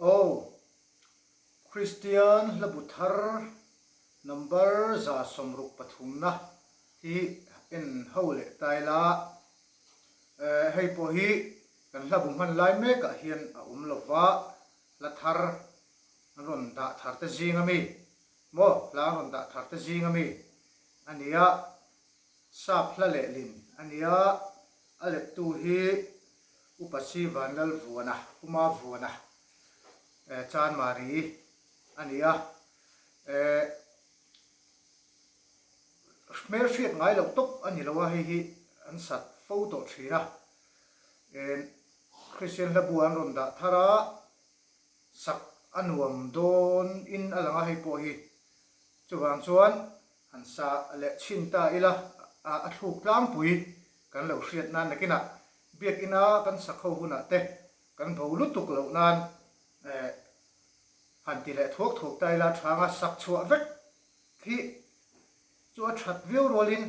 oh Christian labuthar number za somruk pathumna hi in hole taila hei po hi kan labung han lai me ka hian a lova la thar ron da thar te jingami mo la ron da thar te jingami ania sap la le lin ania ale tu hi upasi vanal vuana uma vuana chan mari ania smell shit ngai lo tok ani lawa hi an sat photo thina en Christian labuan ron da thara sak anuam don in alanga hei po hi chuwang chuan an sa le chinta ila a thuk tlang pui kan lo hriat nan nakina biak ina kan sakho huna te kan bho lutuk lo nan han ti le thok thok tai la thanga sak chua vek khi chu a that view rolin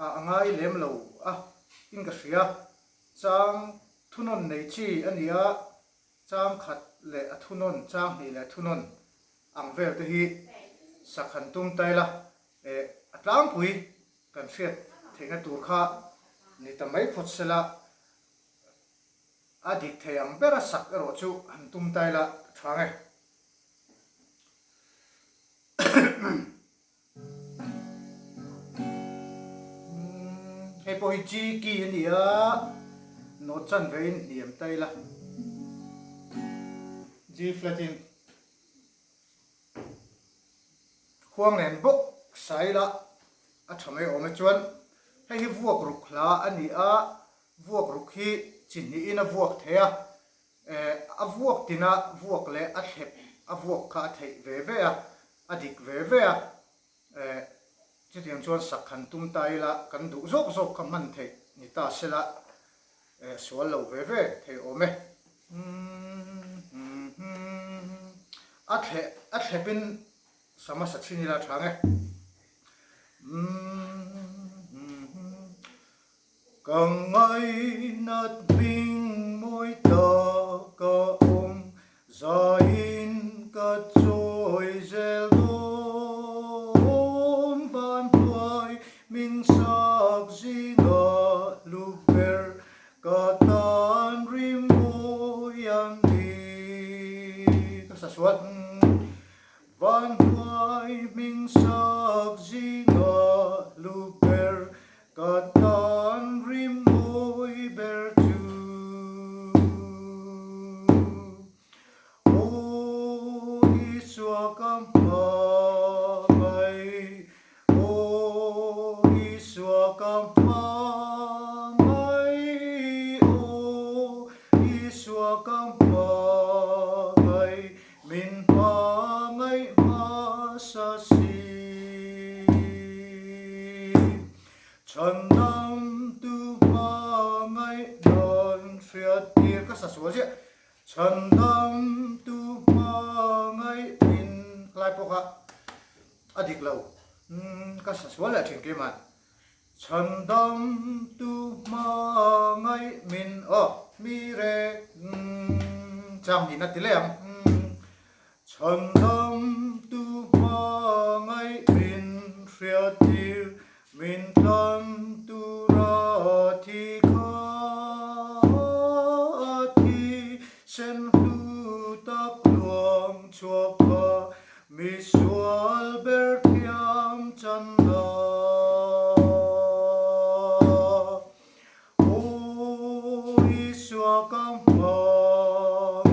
a angai lem lo a in ka hria chang thunon nei chi ania chang khat le a thunon chang hi le thunon ang vel te hi sakhan tum tai la atlang pui kan hriat thengna tur kha ni tamai phot sela adik theyang bera sak ro chu han tum tai la thange hei po hi chi ki ania no chan vein niam tai la G flatin khuang nen bok sai la a thamai ome chuan hei hi vuak ruk hla ani a vuak ruk hi chin ni in a vuak thea a vuak tina vuak le a thlep a vuak kha thei ve ve a adik ve ve a chi tiang chuan sakhan tum tai la kan du zok zok ka man thei ni ta sela sual lo ve ve thei ome a thlepin sama sachini la thange ngainat hming moi ta ka zain ka choi zel dom van hoai min sak zinga luper ka tan rim moyang di ka sa suat van hoai min sak zinga luper ka tan rim moi ber chu o iswa kam mai o iswa kam mai o iswa kam mai min pa ngai ma sa si Chandam tu ma ngai non hriat tir ka sa sual je Chandam tu ma ngai min klai poka adik lo ka sa sual la thing ke man Chandam tu ma ngai min mi re cham ni na tilem Chandam tu ma ngai min hriat tir min tan tu ra thi kha thi sen hlu tak luang chuak kha mi sual ber thiam chan na o iswa kam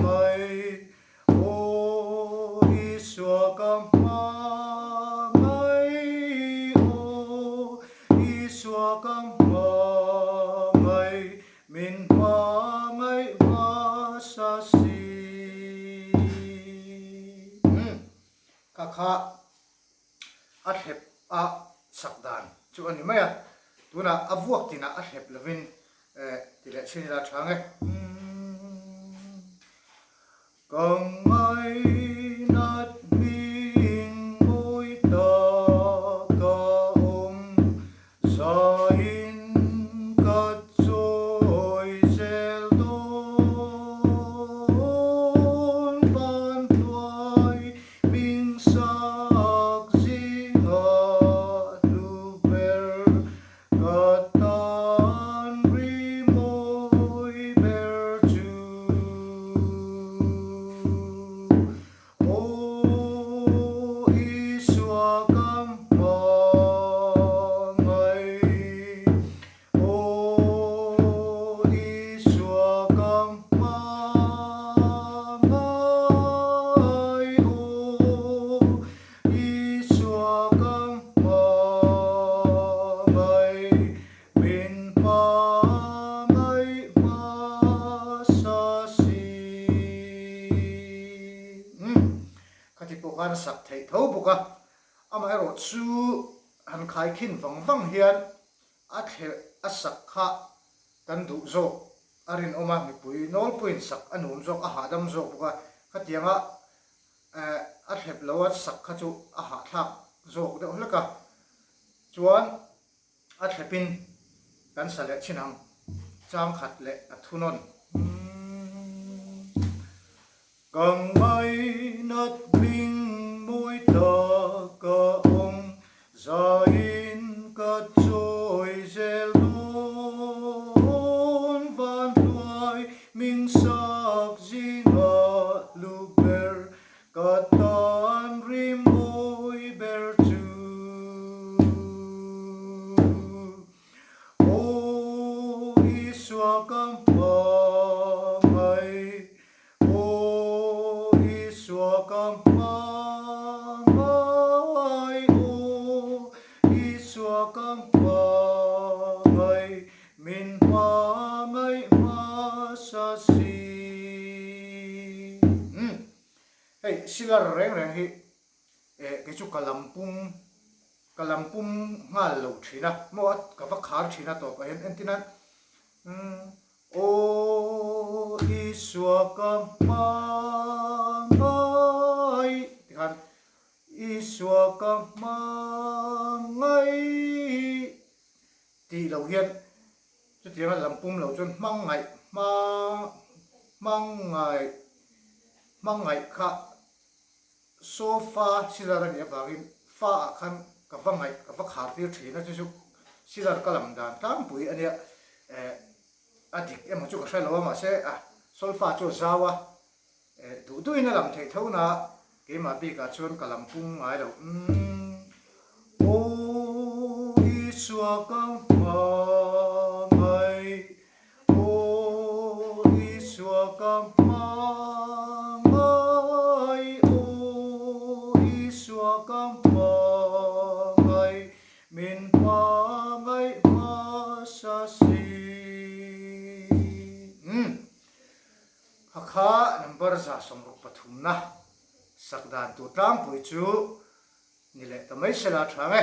mai o iswa kam kam mai min pa ngai ma sa si ka kha a thlep a sakdan chu ani maya tuna avuak tina a thlep lovin tile chini la thange ngainat hming moi ta ka zain ka choi zel don van boka na sak thei tho boka amai ro chu han khai khin wang hian a the a sak kha kan du zo arin oma mi pui nol puin sak anum zok a hadam zok boka khatianga a thlep lo a sak kha chu a ha thak zok de hlaka chuan a thlepin kan sale chinang chang khat le a thunon càng mai nát binh môi ta cả ông ra in cát trôi rêu lon van loài minh sắc zinga luber katan rim môi ber chu o iswa kampa silar reng hi cái chu kalampum ngal lo thina mo ka va khar thina to ka en tinan o iswa kamai tihan iswa kamai ti lo hian chu tiang lampum lo chon mangai kha sofa silar ni avagin fa khan ka vangai ka va khar tir thina chu silar kalam dan tam pui ania adik emo chu ka hre lo ma se solfa chu zawa du ina lam thei thona ke ma bi ka chon kalam pung ai lo o iswa kam mai o iswa kam min pangai masasi hakha number za somruk pathumna sakdan tu tlam pui chu nile tamai sela thange